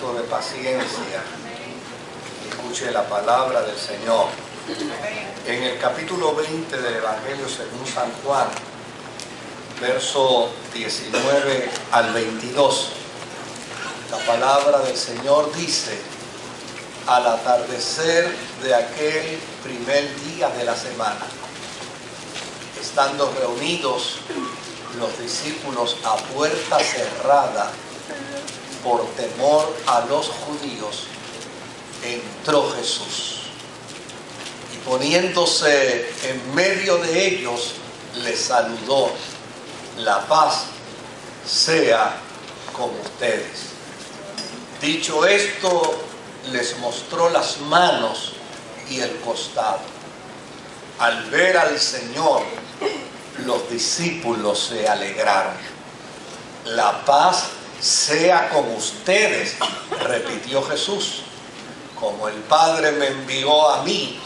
poquito de paciencia. Escuche la palabra del Señor. En el capítulo 20 del Evangelio según San Juan, verso 19 al 22, la palabra del Señor dice: al atardecer de aquel primer día de la semana, estando reunidos los discípulos a puerta cerrada por temor a los judíos, entró Jesús y poniéndose en medio de ellos les saludó: la paz sea con ustedes. Dicho esto, les mostró las manos y el costado. Al ver al Señor, los discípulos se alegraron. La paz sea con ustedes, repitió Jesús. Como el Padre me envió a mí,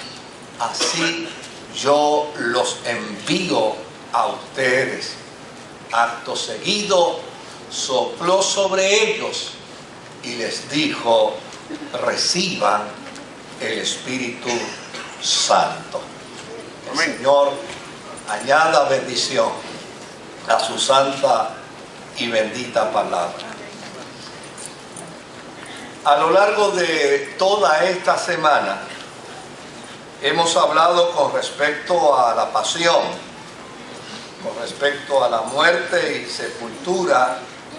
así yo los envío a ustedes. Acto seguido, sopló sobre ellos y les dijo: reciban el Espíritu Santo. El Señor añada bendición a su santa y bendita palabra. A lo largo de toda esta semana hemos hablado con respecto a la pasión, con respecto a la muerte y sepultura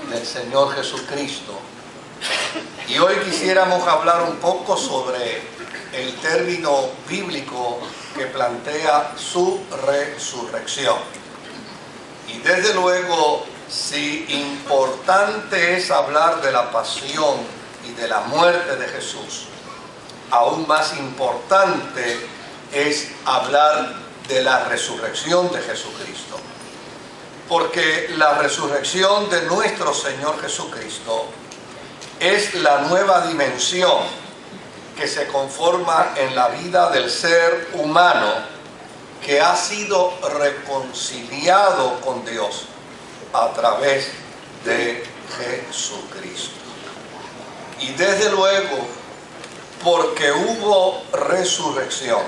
del Señor Jesucristo. Y hoy quisiéramos hablar un poco sobre el término bíblico que plantea su resurrección. Y desde luego, si importante es hablar de la pasión y de la muerte de Jesús, aún más importante es hablar de la resurrección de Jesucristo. Porque la resurrección de nuestro Señor Jesucristo es la nueva dimensión que se conforma en la vida del ser humano que ha sido reconciliado con Dios a través de Jesucristo. Y desde luego, porque hubo resurrección,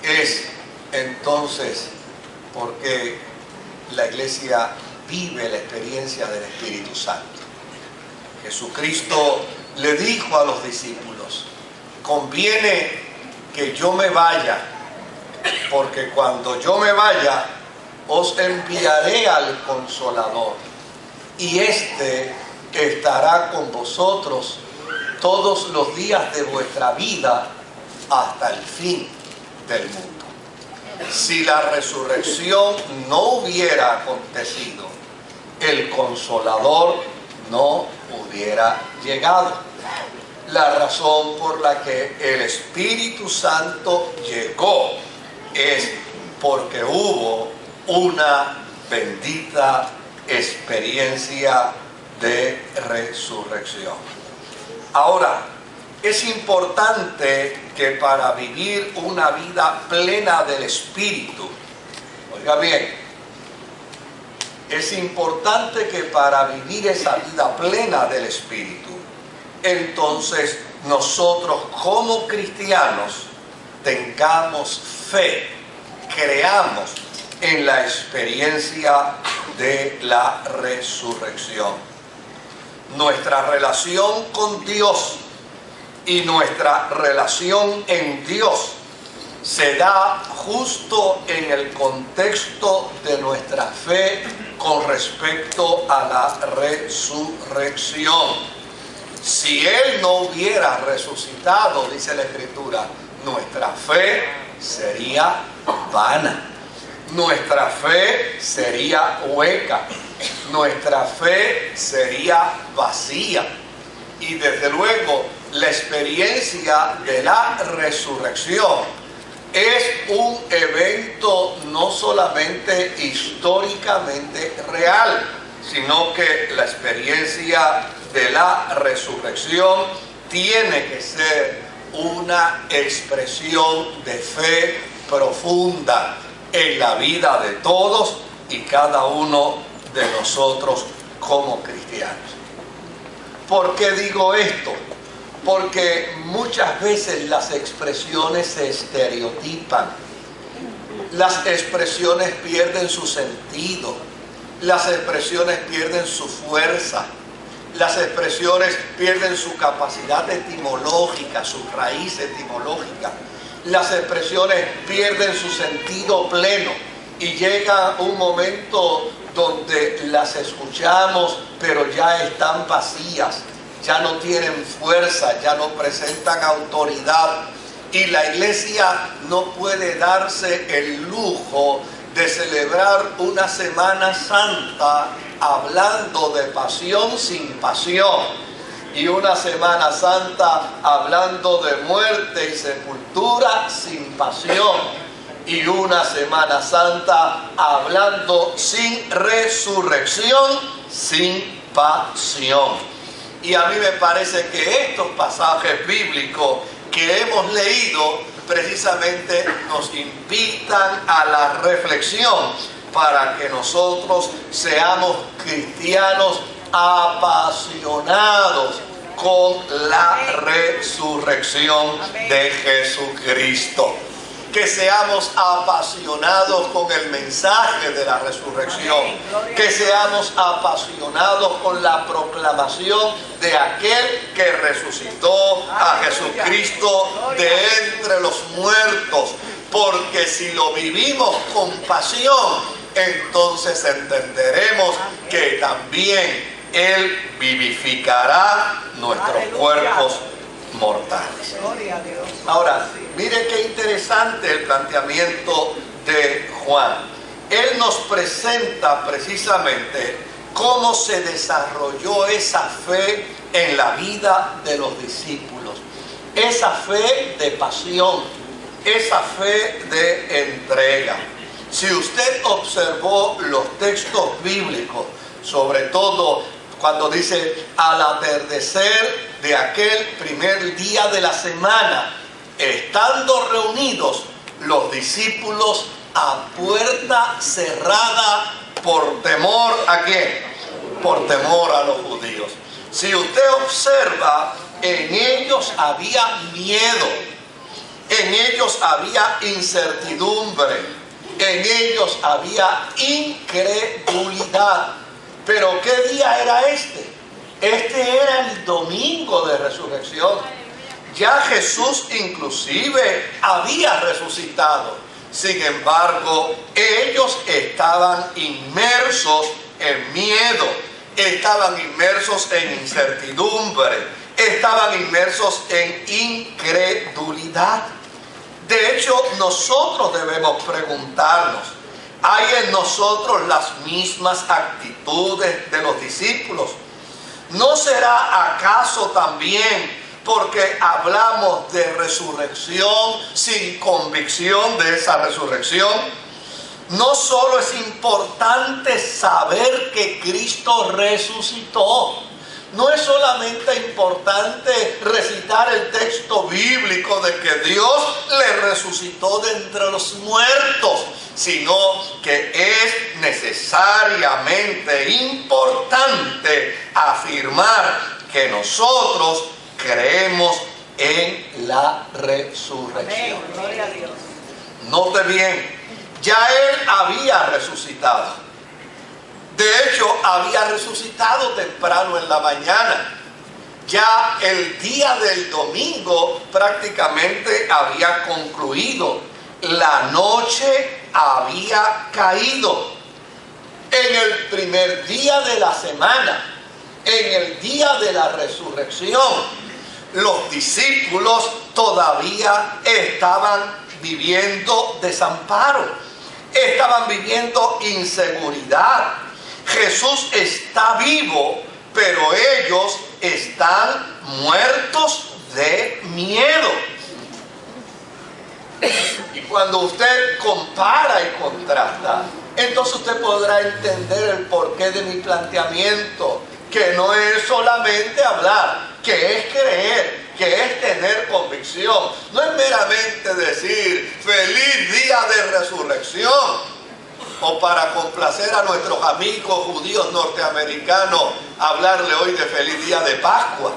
es entonces porque la iglesia vive la experiencia del Espíritu Santo. Jesucristo le dijo a los discípulos: conviene que yo me vaya, porque cuando yo me vaya os enviaré al Consolador, y éste estará con vosotros todos los días de vuestra vida hasta el fin del mundo. Si la resurrección no hubiera acontecido, el Consolador no hubiera llegado. La razón por la que el Espíritu Santo llegó es porque hubo una bendita experiencia de resurrección. Ahora, es importante que para vivir una vida plena del Espíritu, oiga bien, es importante que para vivir esa vida plena del Espíritu, entonces nosotros como cristianos tengamos fe, creamos en la experiencia de la resurrección. Nuestra relación con Dios y nuestra relación en Dios se da justo en el contexto de nuestra fe con respecto a la resurrección. Si Él no hubiera resucitado, dice la Escritura, nuestra fe sería vana, nuestra fe sería hueca, nuestra fe sería vacía. Y desde luego, la experiencia de la resurrección es un evento no solamente históricamente real, sino que la experiencia de la resurrección tiene que ser una expresión de fe profunda en la vida de todos y cada uno de nosotros como cristianos. ¿Por qué digo esto? Porque muchas veces las expresiones se estereotipan, las expresiones pierden su sentido, las expresiones pierden su fuerza, las expresiones pierden su capacidad etimológica, su raíz etimológica, las expresiones pierden su sentido pleno y llega un momento donde las escuchamos pero ya están vacías, ya no tienen fuerza, ya no presentan autoridad, y la iglesia no puede darse el lujo de celebrar una Semana Santa hablando de pasión sin pasión, y una Semana Santa hablando de muerte y sepultura sin pasión, y una Semana Santa hablando sin resurrección, sin pasión. Y a mí me parece que estos pasajes bíblicos que hemos leído precisamente nos invitan a la reflexión para que nosotros seamos cristianos apasionados con la resurrección de Jesucristo. Que seamos apasionados con el mensaje de la resurrección, que seamos apasionados con la proclamación de aquel que resucitó a Jesucristo de entre los muertos, porque si lo vivimos con pasión, entonces entenderemos que también Él vivificará nuestros cuerpos mortales. Ahora, mire qué interesante el planteamiento de Juan. Él nos presenta precisamente cómo se desarrolló esa fe en la vida de los discípulos. Esa fe de pasión, esa fe de entrega. Si usted observó los textos bíblicos, sobre todo cuando dice al atardecer de aquel primer día de la semana, estando reunidos los discípulos a puerta cerrada por temor ¿a quién? Por temor a los judíos. Si usted observa, en ellos había miedo, en ellos había incertidumbre, en ellos había incredulidad. Pero ¿qué día era este? Este era el domingo de resurrección. Ya Jesús inclusive había resucitado. Sin embargo, ellos estaban inmersos en miedo, estaban inmersos en incertidumbre, estaban inmersos en incredulidad. De hecho, nosotros debemos preguntarnos, ¿hay en nosotros las mismas actitudes de los discípulos? ¿No será acaso también porque hablamos de resurrección sin convicción de esa resurrección? No solo es importante saber que Cristo resucitó, no es solamente importante recitar el texto bíblico de que Dios le resucitó de entre los muertos, sino que es necesariamente importante afirmar que nosotros creemos en la resurrección. Gloria a Dios. Note bien, ya Él había resucitado. De hecho, había resucitado temprano en la mañana. Ya el día del domingo prácticamente había concluido. La noche había caído. En el primer día de la semana, en el día de la resurrección, los discípulos todavía estaban viviendo desamparo, estaban viviendo inseguridad. Jesús está vivo, pero ellos están muertos de miedo. Y cuando usted compara y contrasta, entonces usted podrá entender el porqué de mi planteamiento, que no es solamente hablar, que es creer, que es tener convicción. No es meramente decir feliz día de resurrección, o para complacer a nuestros amigos judíos norteamericanos, hablarle hoy de feliz día de Pascua.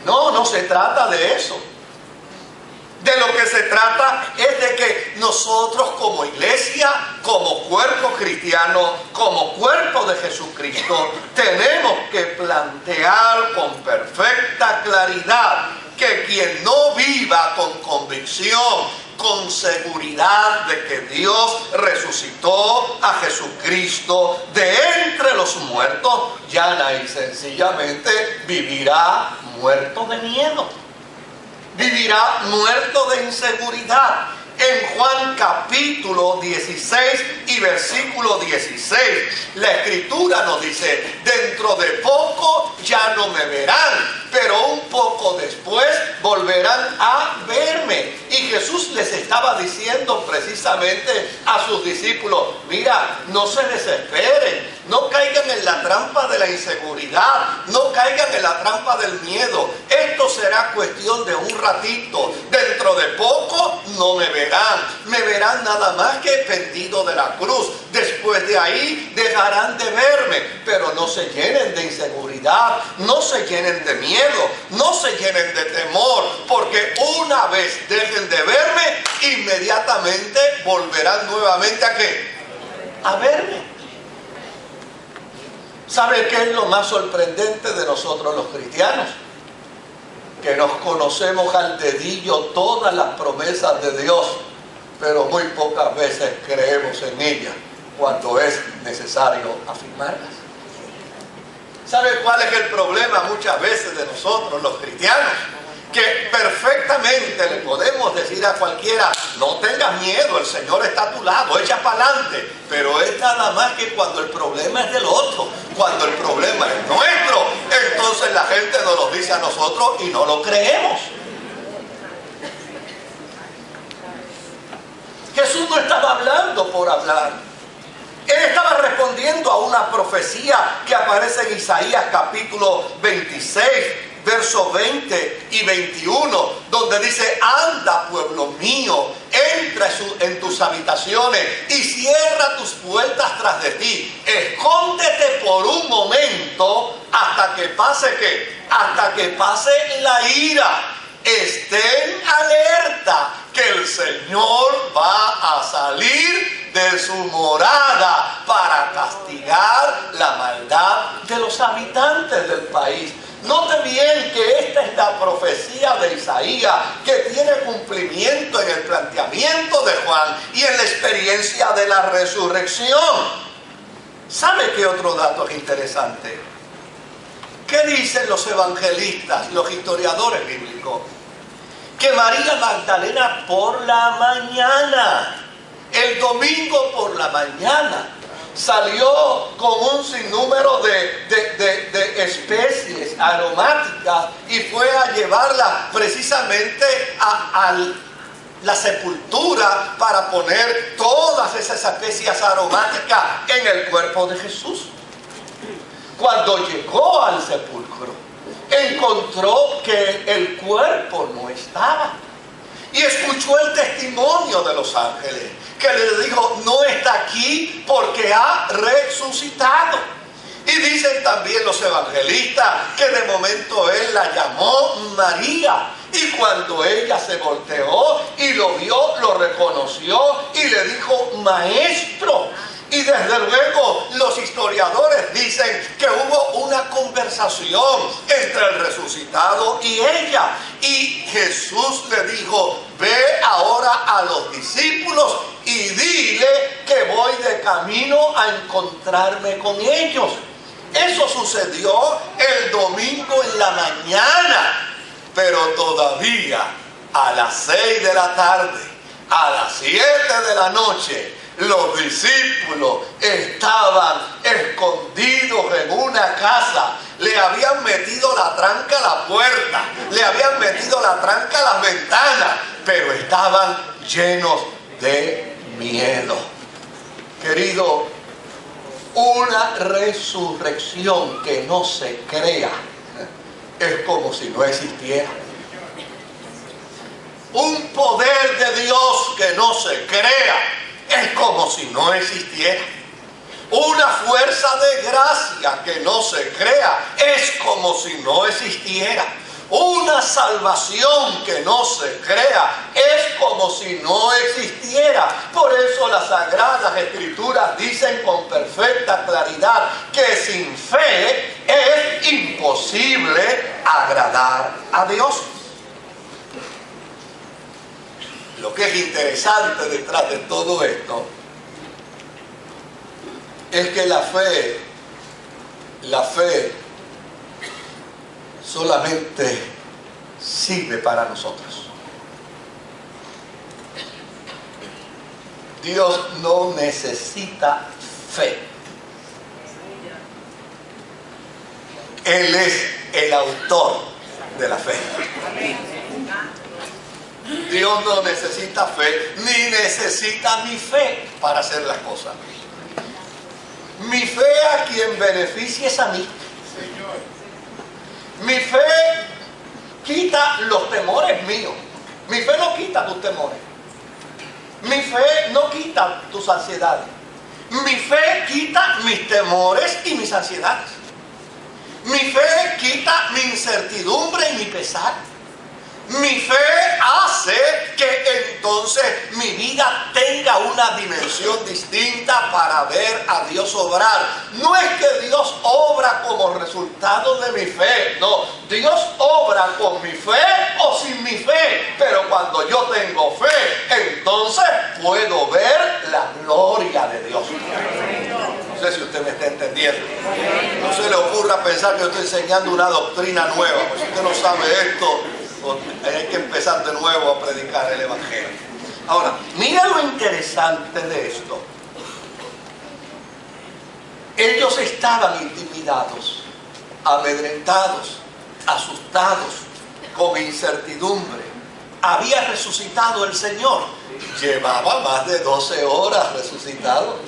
No, no se trata de eso. De lo que se trata es de que nosotros como iglesia, como cuerpo cristiano, como cuerpo de Jesucristo, tenemos que plantear con perfecta claridad que quien no viva con convicción, con seguridad de que Dios resucitó a Jesucristo de entre los muertos, llana y sencillamente vivirá muerto de miedo. Vivirá muerto de inseguridad. En Juan capítulo 16 y versículo 16, la Escritura nos dice: dentro de poco ya no me verán, pero un poco después volverán a verme. Y Jesús les estaba diciendo precisamente a sus discípulos: mira, no se desesperen, no caigan en la trampa de la inseguridad, no caigan en la trampa del miedo. Esto será cuestión de un ratito. Dentro de poco no me verán nada más que pendido de la cruz. Después de ahí dejarán de verme, pero no se llenen de inseguridad, no se llenen de miedo, no se llenen de temor, porque una vez dejen de verme, inmediatamente volverán nuevamente ¿a qué? A verme. ¿Sabe qué es lo más sorprendente de nosotros los cristianos? Que nos conocemos al dedillo todas las promesas de Dios, pero muy pocas veces creemos en ellas cuando es necesario afirmarlas. ¿Sabe cuál es el problema muchas veces de nosotros los cristianos? Que perfectamente le podemos decir a cualquiera: no tengas miedo, el Señor está a tu lado, echa para adelante. Pero es nada más que cuando el problema es del otro, cuando el problema es nuestro, entonces la gente nos lo dice a nosotros y no lo creemos. Jesús no estaba hablando por hablar. Él estaba respondiendo a una profecía que aparece en Isaías capítulo 26, versos 20 y 21, donde dice: anda, pueblo mío, entra en tus habitaciones y cierra tus puertas tras de ti. Escóndete por un momento hasta que pase ¿qué? Hasta que pase la ira. Estén alerta que el Señor va a salir de su morada para castigar la maldad de los habitantes del país. Note bien que esta es la profecía de Isaías, que tiene cumplimiento en el planteamiento de Juan y en la experiencia de la resurrección. ¿Sabe qué otro dato es interesante? ¿Qué dicen los evangelistas, los historiadores bíblicos? Que María Magdalena por la mañana, el domingo por la mañana, salió con un sinnúmero de especies aromáticas y fue a llevarlas precisamente a la sepultura para poner todas esas especies aromáticas en el cuerpo de Jesús. Cuando llegó al sepulcro, encontró que el cuerpo no estaba. Y escuchó el testimonio de los ángeles, que le dijo: no está aquí porque ha resucitado. Y dicen también los evangelistas que de momento él la llamó María. Y cuando ella se volteó y lo vio, lo reconoció y le dijo: maestro. Y desde luego los historiadores dicen que hubo una conversación entre el resucitado y ella. Y Jesús le dijo: ve ahora a los discípulos y dile que voy de camino a encontrarme con ellos. Eso sucedió el domingo en la mañana, pero todavía a las 6 de la tarde, a las 7 de la noche, los discípulos estaban escondidos en una casa. Le habían metido la tranca a la puerta, le habían metido la tranca a las ventanas, pero estaban llenos de miedo. Querido, una resurrección que no se crea es como si no existiera. Un poder de Dios que no se crea es como si no existiera. Una fuerza de gracia que no se crea es como si no existiera. Una salvación que no se crea es como si no existiera. Por eso las Sagradas Escrituras dicen con perfecta claridad que sin fe es imposible agradar a Dios. Lo que es interesante detrás de todo esto es que la fe solamente sirve para nosotros. Dios no necesita fe. Él es el autor de la fe. Dios no necesita fe, ni necesita mi fe para hacer las cosas. Mi fe a quien beneficie es a mí. Mi fe quita los temores míos. Mi fe no quita tus temores. Mi fe no quita tus ansiedades. Mi fe quita mis temores y mis ansiedades. Mi fe quita mi incertidumbre y mi pesar. Mi fe hace que entonces mi vida tenga una dimensión distinta para ver a Dios obrar. No es que Dios obra como resultado de mi fe, no. Dios obra con mi fe o sin mi fe. Pero cuando yo tengo fe, entonces puedo ver la gloria de Dios. No sé si usted me está entendiendo. No se le ocurra pensar que yo estoy enseñando una doctrina nueva. Pues si usted no sabe esto, hay que empezar de nuevo a predicar el Evangelio. Ahora, mira lo interesante de esto. Ellos estaban intimidados, amedrentados, asustados, con incertidumbre. Había resucitado el Señor. Llevaba más de 12 horas resucitado.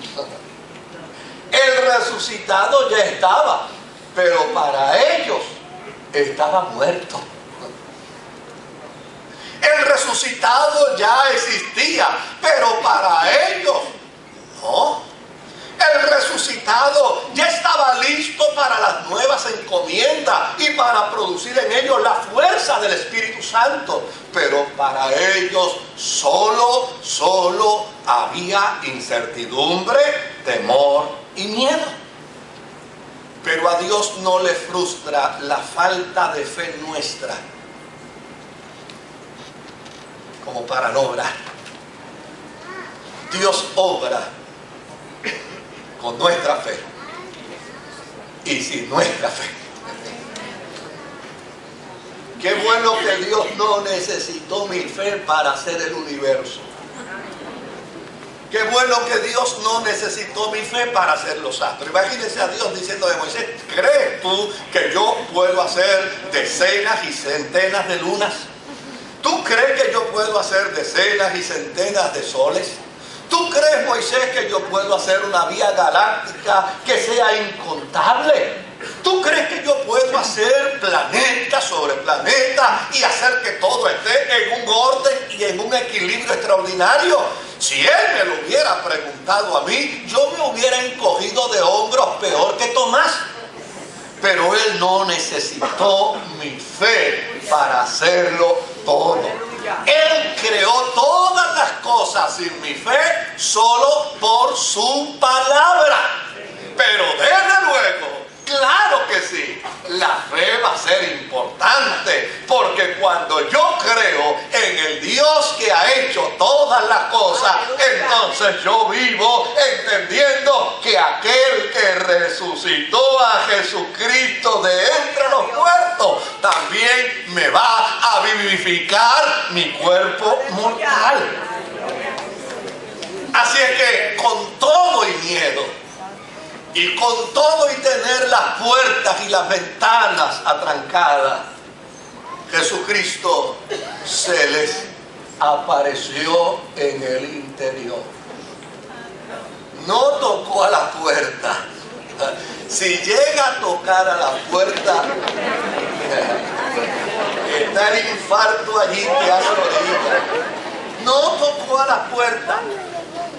El resucitado ya estaba, pero para ellos estaba muerto. El resucitado ya existía, pero para ellos no. El resucitado ya estaba listo para las nuevas encomiendas y para producir en ellos la fuerza del Espíritu Santo. Pero para ellos solo había incertidumbre, temor y miedo. Pero a Dios no le frustra la falta de fe nuestra como para no obrar. Dios obra con nuestra fe y sin nuestra fe. Qué bueno que Dios no necesitó mi fe para hacer el universo. Qué bueno que Dios no necesitó mi fe para hacer los astros. Imagínense a Dios diciendo de Moisés: ¿crees tú que yo puedo hacer decenas y centenas de lunas? ¿Tú crees que yo puedo hacer decenas y centenas de soles? ¿Tú crees, Moisés, que yo puedo hacer una vía galáctica que sea incontable? ¿Tú crees que yo puedo hacer planeta sobre planeta y hacer que todo esté en un orden y en un equilibrio extraordinario? Si Él me lo hubiera preguntado a mí, yo me hubiera encogido de hombros peor que Tomás. Pero Él no necesitó mi fe para hacerlo todo. Él creó todas las cosas sin mi fe, solo por su palabra. Pero desde luego, claro que sí, la fe va a ser importante, porque cuando yo creo en el Dios que ha hecho todas las cosas, entonces yo vivo entendiendo que aquel que resucitó a Jesucristo de entre los muertos también me va a vivificar mi cuerpo mortal. Así es que con todo y miedo, y con todo y tener las puertas y las ventanas atrancadas, Jesucristo se les apareció en el interior. No tocó a la puerta. Si llega a tocar a la puerta, Está el infarto allí que hace ahorita. No tocó a la puerta.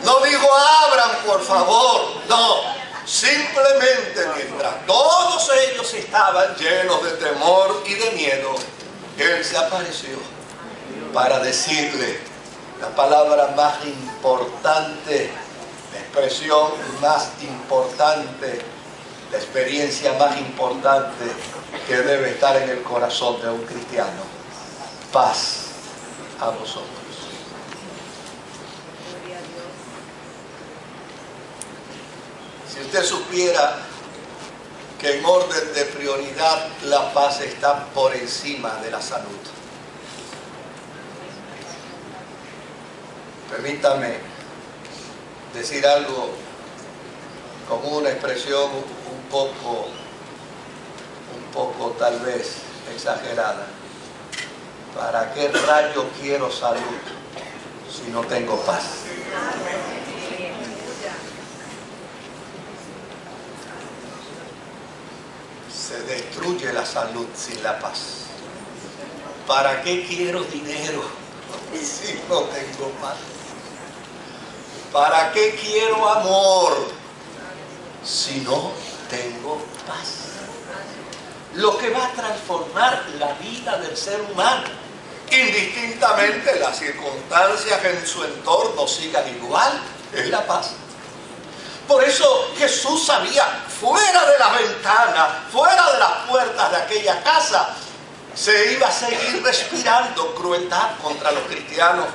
No dijo, abran por favor. No. Simplemente mientras todos ellos estaban llenos de temor y de miedo, Él se apareció para decirle la palabra más importante, la expresión más importante, la experiencia más importante que debe estar en el corazón de un cristiano. Paz a vosotros. Si usted supiera que en orden de prioridad la paz está por encima de la salud. Permítame decir algo con una expresión un poco tal vez exagerada. ¿Para qué rayo quiero salud si no tengo paz? Se destruye la salud sin la paz. ¿Para qué quiero dinero si no tengo paz? ¿Para qué quiero amor si no tengo paz? Lo que va a transformar la vida del ser humano, indistintamente las circunstancias en su entorno sigan igual, es la paz. Por eso Jesús sabía, fuera de la ventana, fuera de las puertas de aquella casa, se iba a seguir respirando crueldad contra los cristianos.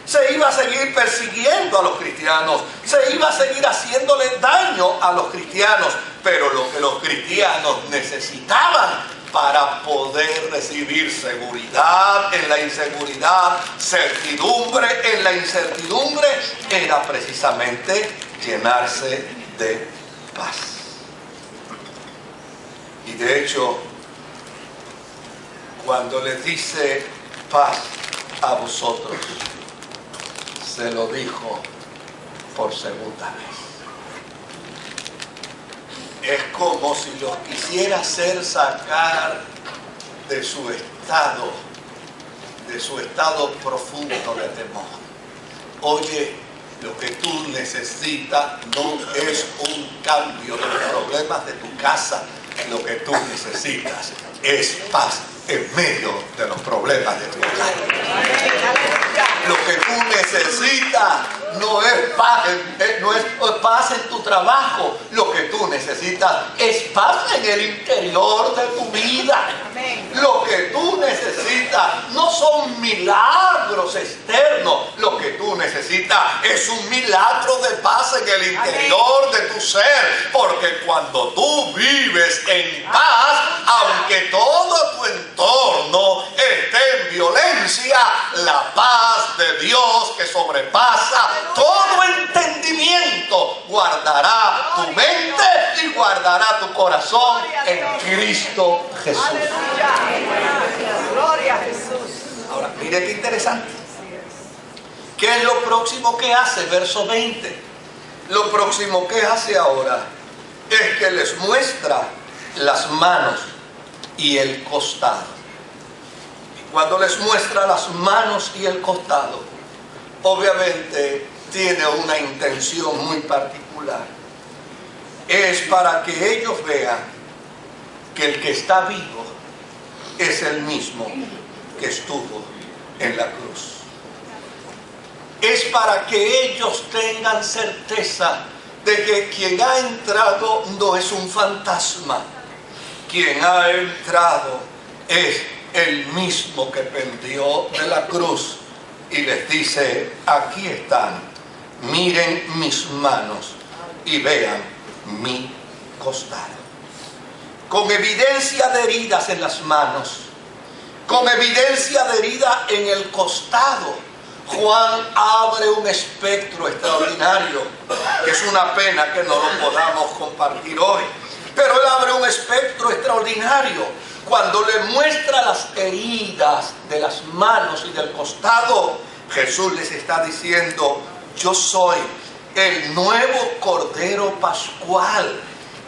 Se iba a seguir persiguiendo a los cristianos. Se iba a seguir haciéndole daño a los cristianos. Pero lo que los cristianos necesitaban para poder recibir seguridad en la inseguridad, certidumbre en la incertidumbre, era precisamente llenarse de paz. Y de hecho, cuando les dice paz a vosotros, se lo dijo por segunda vez. Es como si los quisiera hacer sacar de su estado profundo de temor. Oye, lo que tú necesitas no es un cambio de los problemas de tu casa. Lo que tú necesitas es paz en medio de los problemas de tu hogar. Lo que tú necesitas no es paz en tu trabajo. Lo que tú necesitas es paz en el interior de tu vida. Lo que tú necesitas no son milagros externos. Lo que tú necesitas es un milagro de paz en el interior de tu ser. Porque cuando tú vives en paz, aunque todo tu entorno esté en violencia, la paz de Dios que sobrepasa todo entendimiento guardará tu mente y guardará tu corazón en Cristo Jesús. Gloria a Jesús. Ahora, mire qué interesante. ¿Qué es lo próximo que hace? Verso 20. Lo próximo que hace ahora es que les muestra las manos y el costado. Cuando les muestra las manos y el costado, obviamente tiene una intención muy particular. Es para que ellos vean que el que está vivo es el mismo que estuvo en la cruz. Es para que ellos tengan certeza de que quien ha entrado no es un fantasma. Quien ha entrado es el mismo que pendió de la cruz y les dice: aquí están, miren mis manos y vean mi costado. Con evidencia de heridas en las manos, con evidencia de herida en el costado, Juan abre un espectro extraordinario, que es una pena que no lo podamos compartir hoy, pero él abre un espectro extraordinario. Cuando le muestra las heridas de las manos y del costado, Jesús les está diciendo: yo soy el nuevo Cordero Pascual,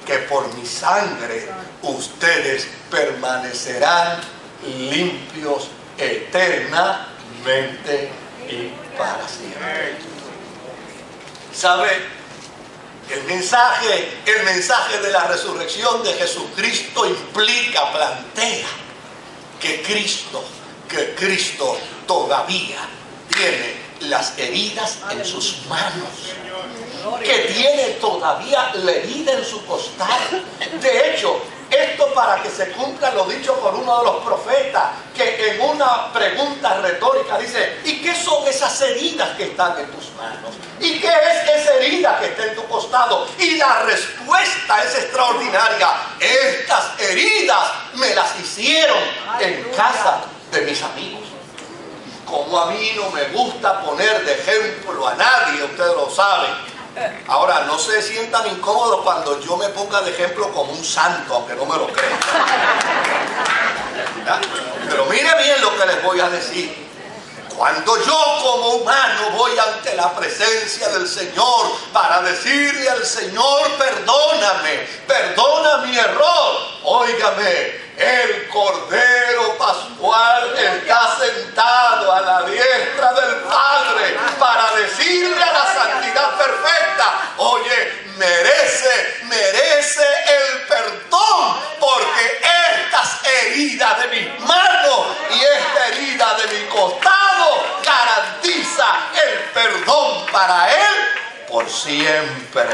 que por mi sangre ustedes permanecerán limpios eternamente y para siempre. ¿Sabe? El mensaje de la resurrección de Jesucristo implica, plantea que Cristo todavía tiene las heridas en sus manos, que tiene todavía la herida en su costado. De hecho, esto para que se cumpla lo dicho por uno de los profetas, que en una pregunta retórica dice: ¿y qué son esas heridas que están en tus manos? ¿Y qué es esa herida que está en tu costado? Y la respuesta es extraordinaria: estas heridas me las hicieron en casa de mis amigos. Como a mí no me gusta poner de ejemplo a nadie, ustedes lo saben. Ahora, no se sientan incómodos cuando yo me ponga de ejemplo como un santo, aunque no me lo crean. Pero mire bien lo que les voy a decir. Cuando yo como humano voy ante la presencia del Señor para decirle al Señor: perdóname, perdona mi error. Óigame, el Cordero Pascual está sentado a la diestra del Padre para decirle a la santidad perfecta: oye, merece el perdón, porque estas heridas de mis manos y esta herida de mi costado garantiza el perdón para él por siempre.